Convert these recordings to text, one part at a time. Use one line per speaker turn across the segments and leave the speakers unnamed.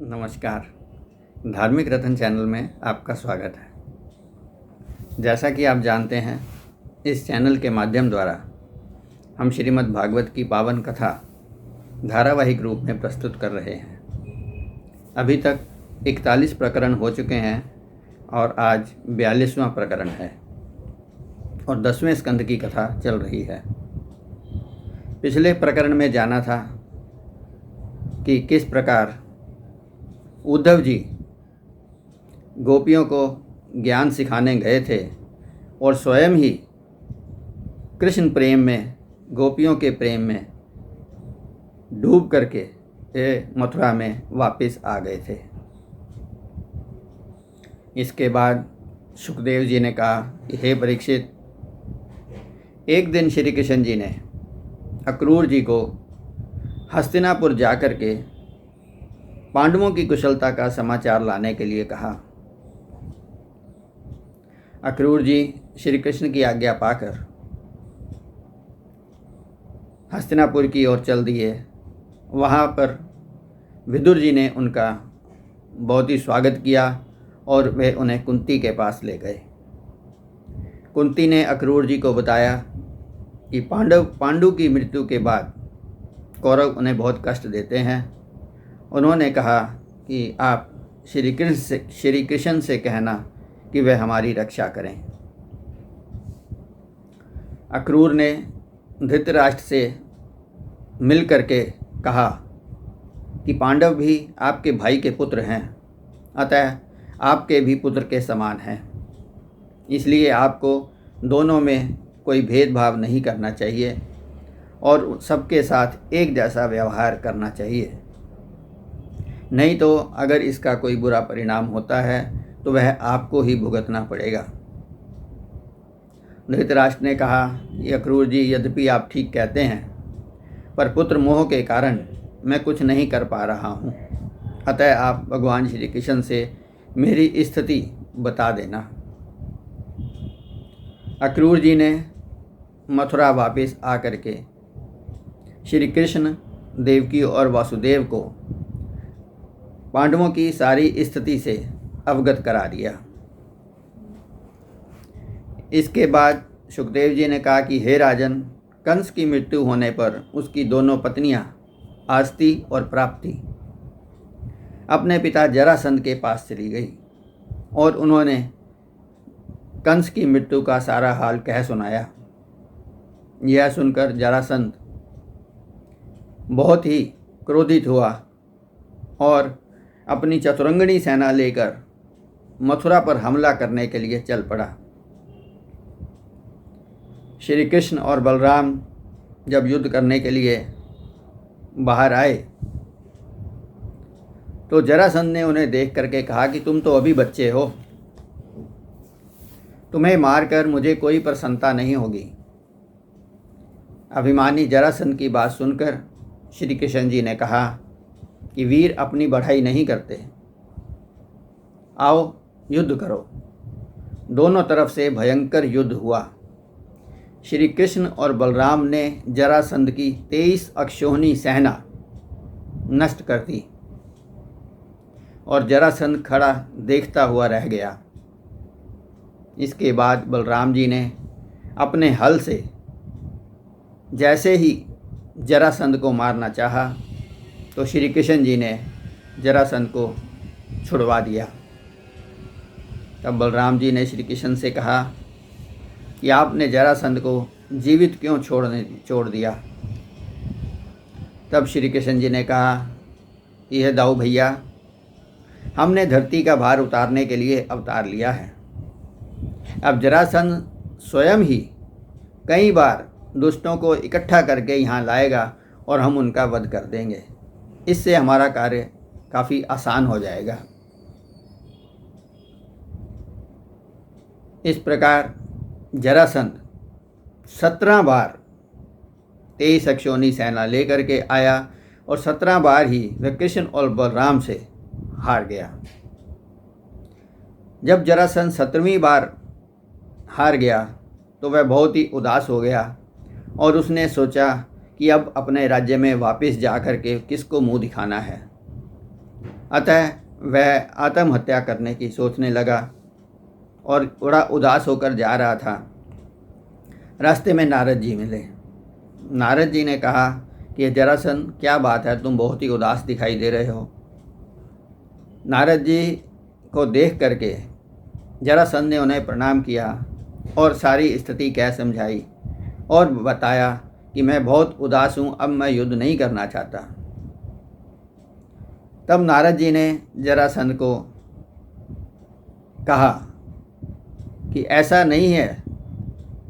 नमस्कार। धार्मिक रतन चैनल में आपका स्वागत है। जैसा कि आप जानते हैं, इस चैनल के माध्यम द्वारा हम श्रीमद् भागवत की पावन कथा धारावाहिक रूप में प्रस्तुत कर रहे हैं। अभी तक 41 प्रकरण हो चुके हैं और आज 42वां प्रकरण है और 10वें स्कंद की कथा चल रही है। पिछले प्रकरण में जाना था कि किस प्रकार उद्धव जी गोपियों को ज्ञान सिखाने गए थे और स्वयं ही कृष्ण प्रेम में, गोपियों के प्रेम में डूब करके मथुरा में वापस आ गए थे। इसके बाद सुखदेव जी ने कहा कि हे परीक्षित, एक दिन श्री कृष्ण जी ने अक्रूर जी को हस्तिनापुर जाकर के पांडवों की कुशलता का समाचार लाने के लिए कहा। अक्रूर जी श्री कृष्ण की आज्ञा पाकर हस्तिनापुर की ओर चल दिए। वहाँ पर विदुर जी ने उनका बहुत ही स्वागत किया और वे उन्हें कुंती के पास ले गए। कुंती ने अक्रूर जी को बताया कि पांडु की मृत्यु के बाद कौरव उन्हें बहुत कष्ट देते हैं। उन्होंने कहा कि आप श्री कृष्ण से कहना कि वह हमारी रक्षा करें। अक्रूर ने धृतराष्ट्र से मिल करके कहा कि पांडव भी आपके भाई के पुत्र हैं, अतः आपके भी पुत्र के समान हैं, इसलिए आपको दोनों में कोई भेदभाव नहीं करना चाहिए और सबके साथ एक जैसा व्यवहार करना चाहिए। नहीं तो अगर इसका कोई बुरा परिणाम होता है तो वह आपको ही भुगतना पड़ेगा। धृतराष्ट्र ने कहा कि अक्रूर जी, यद्यपि आप ठीक कहते हैं, पर पुत्र मोह के कारण मैं कुछ नहीं कर पा रहा हूँ, अतः आप भगवान श्री कृष्ण से मेरी स्थिति बता देना। अक्रूर जी ने मथुरा वापस आकर के श्री कृष्ण, देवकी और वासुदेव को पांडवों की सारी स्थिति से अवगत करा दिया। इसके बाद सुखदेव जी ने कहा कि हे राजन, कंस की मृत्यु होने पर उसकी दोनों पत्नियां आस्ती और प्राप्ति अपने पिता जरासंध के पास चली गई और उन्होंने कंस की मृत्यु का सारा हाल कह सुनाया। यह सुनकर जरासंध बहुत ही क्रोधित हुआ और अपनी चतुरंगनी सेना लेकर मथुरा पर हमला करने के लिए चल पड़ा। श्री कृष्ण और बलराम जब युद्ध करने के लिए बाहर आए तो जरासंध ने उन्हें देख करके कहा कि तुम तो अभी बच्चे हो, तुम्हें मारकर मुझे कोई प्रसन्नता नहीं होगी। अभिमानी जरासंध की बात सुनकर श्री कृष्ण जी ने कहा कि वीर अपनी बढ़ाई नहीं करते, आओ युद्ध करो। दोनों तरफ से भयंकर युद्ध हुआ। श्री कृष्ण और बलराम ने जरासंध की 23 अक्षौहिणी सेना नष्ट कर दी और जरासंध खड़ा देखता हुआ रह गया। इसके बाद बलराम जी ने अपने हल से जैसे ही जरासंध को मारना चाहा तो श्री कृष्ण जी ने जरासंध को छुड़वा दिया। तब बलराम जी ने श्री कृष्ण से कहा कि आपने जरासंध को जीवित क्यों छोड़ दिया। तब श्री कृष्ण जी ने कहा, यह दाऊ भैया, हमने धरती का भार उतारने के लिए अवतार लिया है। अब जरासंध स्वयं ही कई बार दुष्टों को इकट्ठा करके यहाँ लाएगा और हम उनका वध कर देंगे। इससे हमारा कार्य काफ़ी आसान हो जाएगा। इस प्रकार जरासंध 17 बार 23 अक्षौहिणी सेना लेकर के आया और 17 बार ही वह कृष्ण और बलराम से हार गया। जब जरासंध 17वीं बार हार गया तो वह बहुत ही उदास हो गया और उसने सोचा कि अब अपने राज्य में वापस जा कर के किसको मुंह दिखाना है। अतः वह आत्महत्या करने की सोचने लगा और बड़ा उदास होकर जा रहा था। रास्ते में नारद जी मिले। नारद जी ने कहा कि जरासंध, क्या बात है, तुम बहुत ही उदास दिखाई दे रहे हो। नारद जी को देख करके जरासंध ने उन्हें प्रणाम किया और सारी स्थिति कह समझाई और बताया कि मैं बहुत उदास हूँ, अब मैं युद्ध नहीं करना चाहता। तब नारद जी ने जरासंध को कहा कि ऐसा नहीं है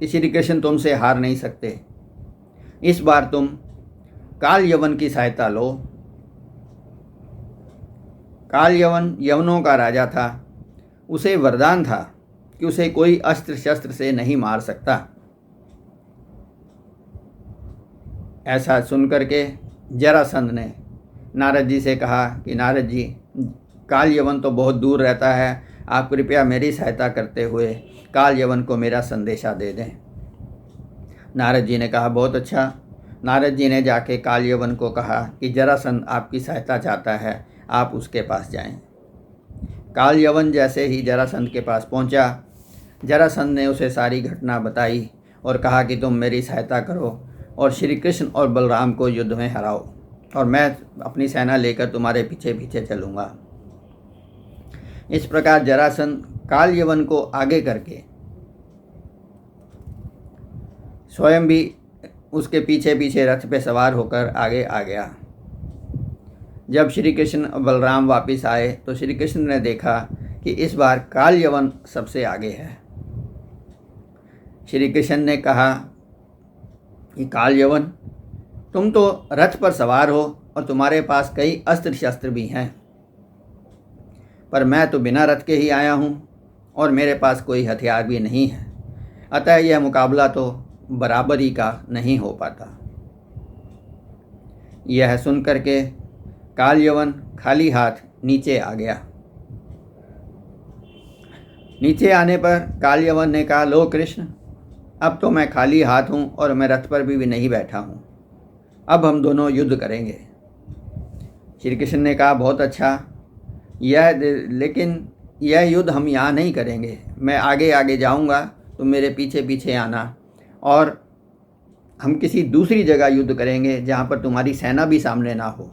कि श्री कृष्ण तुमसे हार नहीं सकते। इस बार तुम काल यवन की सहायता लो। काल यवन यवनों का राजा था। उसे वरदान था कि उसे कोई अस्त्र शस्त्र से नहीं मार सकता। ऐसा सुनकर के जरासंध ने नारद जी से कहा कि नारद जी, काल यवन तो बहुत दूर रहता है, आप कृपया मेरी सहायता करते हुए काल यवन को मेरा संदेशा दे दें। नारद जी ने कहा, बहुत अच्छा। नारद जी ने जाके काल यवन को कहा कि जरासंध आपकी सहायता चाहता है, आप उसके पास जाएं। काल यवन जैसे ही जरासंध के पास पहुंचा, जरासंध ने उसे सारी घटना बताई और कहा कि तुम मेरी सहायता करो और श्री कृष्ण और बलराम को युद्ध में हराओ और मैं अपनी सेना लेकर तुम्हारे पीछे पीछे चलूँगा। इस प्रकार जरासंध काल यवन को आगे करके स्वयं भी उसके पीछे पीछे रथ पे सवार होकर आगे आ गया। जब श्री कृष्ण और बलराम वापस आए तो श्री कृष्ण ने देखा कि इस बार काल यवन सबसे आगे है। श्री कृष्ण ने कहा कि काल यवन, तुम तो रथ पर सवार हो और तुम्हारे पास कई अस्त्र शस्त्र भी हैं, पर मैं तो बिना रथ के ही आया हूँ और मेरे पास कोई हथियार भी नहीं है। अतः यह मुकाबला तो बराबरी का नहीं हो पाता। यह सुनकर के काल यवन खाली हाथ नीचे आ गया। नीचे आने पर काल यवन ने कहा, लो कृष्ण, अब तो मैं खाली हाथ हूँ और मैं रथ पर भी नहीं बैठा हूँ। अब हम दोनों युद्ध करेंगे। श्री कृष्ण ने कहा, बहुत अच्छा, लेकिन यह युद्ध हम यहाँ नहीं करेंगे। मैं आगे आगे जाऊँगा, तुम मेरे पीछे पीछे आना और हम किसी दूसरी जगह युद्ध करेंगे जहाँ पर तुम्हारी सेना भी सामने ना हो।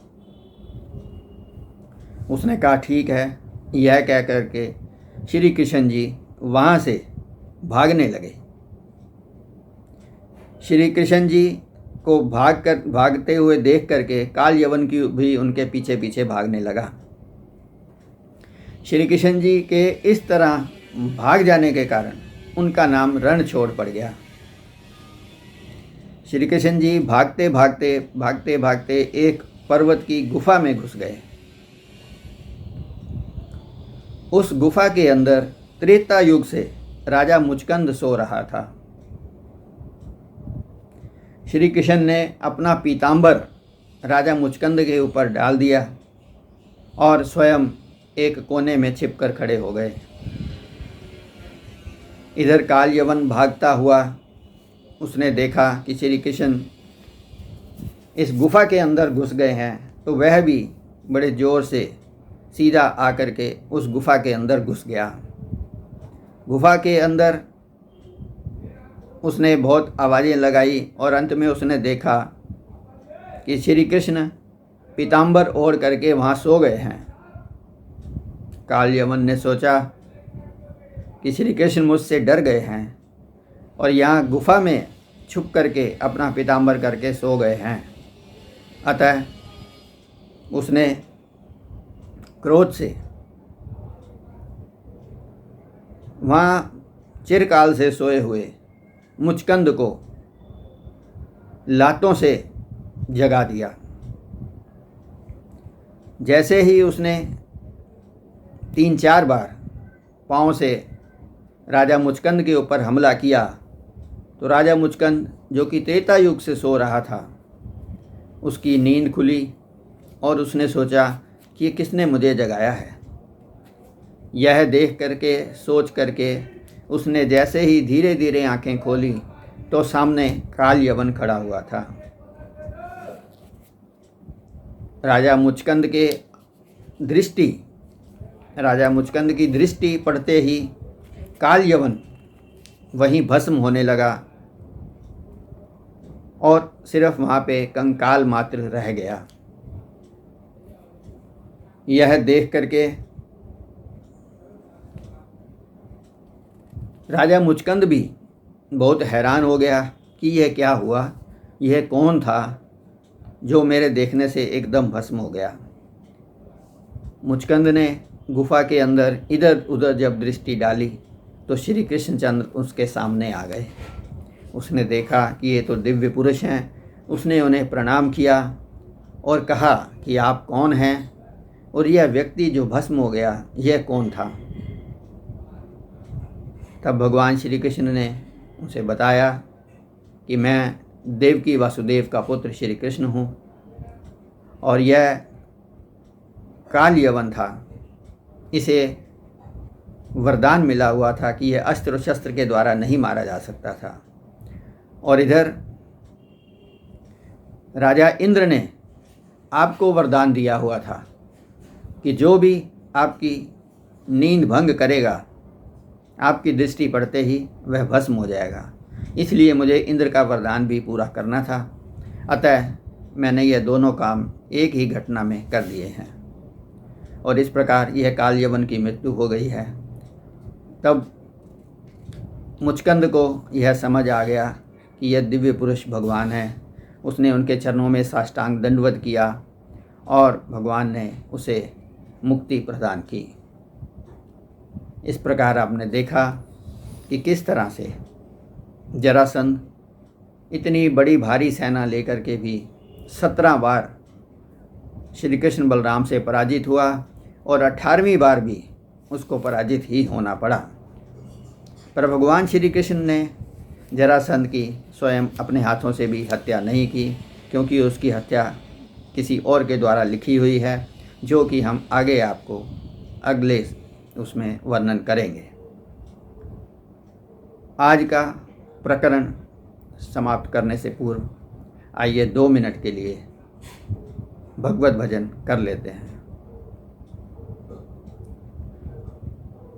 उसने कहा, ठीक है। यह कह करके श्री कृष्ण जी वहाँ से भागने लगे। श्री कृष्ण जी को भागते हुए देख करके काल यवन की भी उनके पीछे पीछे भागने लगा। श्री कृष्ण जी के इस तरह भाग जाने के कारण उनका नाम रणछोड़ पड़ गया। श्री कृष्ण जी भागते भागते भागते भागते एक पर्वत की गुफा में घुस गए। उस गुफा के अंदर त्रेता युग से राजा मुचकंद सो रहा था। श्री कृष्ण ने अपना पीताम्बर राजा मुचकंद के ऊपर डाल दिया और स्वयं एक कोने में छिपकर खड़े हो गए। इधर काल यवन भागता हुआ उसने देखा कि श्री कृष्ण इस गुफा के अंदर घुस गए हैं, तो वह भी बड़े ज़ोर से सीधा आकर के उस गुफा के अंदर घुस गया। गुफा के अंदर उसने बहुत आवाज़ें लगाई और अंत में उसने देखा कि श्री कृष्ण पीताम्बर ओढ़ करके वहाँ सो गए हैं। काल यवन ने सोचा कि श्री कृष्ण मुझसे डर गए हैं और यहाँ गुफा में छुप करके अपना पीताम्बर करके सो गए हैं। अतः उसने क्रोध से वहाँ चिरकाल से सोए हुए मुचकंद को लातों से जगा दिया। जैसे ही उसने 3-4 बार पाँव से राजा मुचकंद के ऊपर हमला किया तो राजा मुचकंद, जो कि त्रेता युग से सो रहा था, उसकी नींद खुली और उसने सोचा कि ये किसने मुझे जगाया है। यह देख करके सोच करके उसने जैसे ही धीरे धीरे आंखें खोली तो सामने काल यवन खड़ा हुआ था। राजा मुचकंद के दृष्टि, राजा मुचकंद की दृष्टि पड़ते ही काल यवन वहीं भस्म होने लगा और सिर्फ वहाँ पे कंकाल मात्र रह गया। यह देख करके राजा मुचकंद भी बहुत हैरान हो गया कि यह क्या हुआ, यह कौन था जो मेरे देखने से एकदम भस्म हो गया। मुचकंद ने गुफा के अंदर इधर उधर जब दृष्टि डाली तो श्री कृष्णचंद्र उसके सामने आ गए। उसने देखा कि ये तो दिव्य पुरुष हैं। उसने उन्हें प्रणाम किया और कहा कि आप कौन हैं और यह व्यक्ति जो भस्म हो गया यह कौन था। तब भगवान श्री कृष्ण ने उसे बताया कि मैं देवकी वासुदेव का पुत्र श्री कृष्ण हूँ और यह काल यवन था। इसे वरदान मिला हुआ था कि यह अस्त्र शस्त्र के द्वारा नहीं मारा जा सकता था। और इधर राजा इंद्र ने आपको वरदान दिया हुआ था कि जो भी आपकी नींद भंग करेगा, आपकी दृष्टि पड़ते ही वह भस्म हो जाएगा। इसलिए मुझे इंद्र का वरदान भी पूरा करना था। अतः मैंने यह दोनों काम एक ही घटना में कर दिए हैं और इस प्रकार यह काल यवन की मृत्यु हो गई है। तब मुचकंद को यह समझ आ गया कि यह दिव्य पुरुष भगवान है। उसने उनके चरणों में साष्टांग दंडवत किया और भगवान ने उसे मुक्ति प्रदान की। इस प्रकार आपने देखा कि किस तरह से जरासंध इतनी बड़ी भारी सेना लेकर के भी 17 बार श्री कृष्ण बलराम से पराजित हुआ और 18वीं बार भी उसको पराजित ही होना पड़ा। पर भगवान श्री कृष्ण ने जरासंध की स्वयं अपने हाथों से भी हत्या नहीं की, क्योंकि उसकी हत्या किसी और के द्वारा लिखी हुई है, जो कि हम आगे आपको अगले उसमें वर्णन करेंगे। आज का प्रकरण समाप्त करने से पूर्व आइए 2 मिनट के लिए भगवत भजन कर लेते हैं।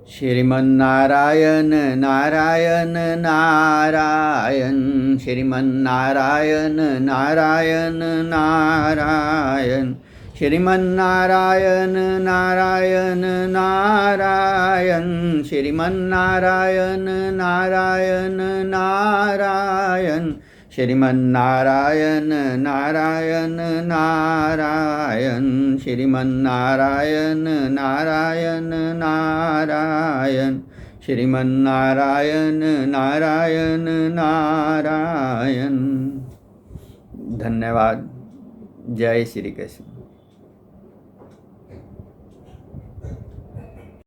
श्रीमन्नारायण नारायण नारायण, श्रीमन्नारायण नारायण नारायण, श्रीमन्नारायण नारायण नारायण, श्रीमन्नारायण नारायण नारायण, श्रीमन्नारायण नारायण नारायण, श्रीमन्नारायण नारायण नारायण, श्रीमन्नारायण नारायण नारायण। धन्यवाद। जय श्री कृष्ण।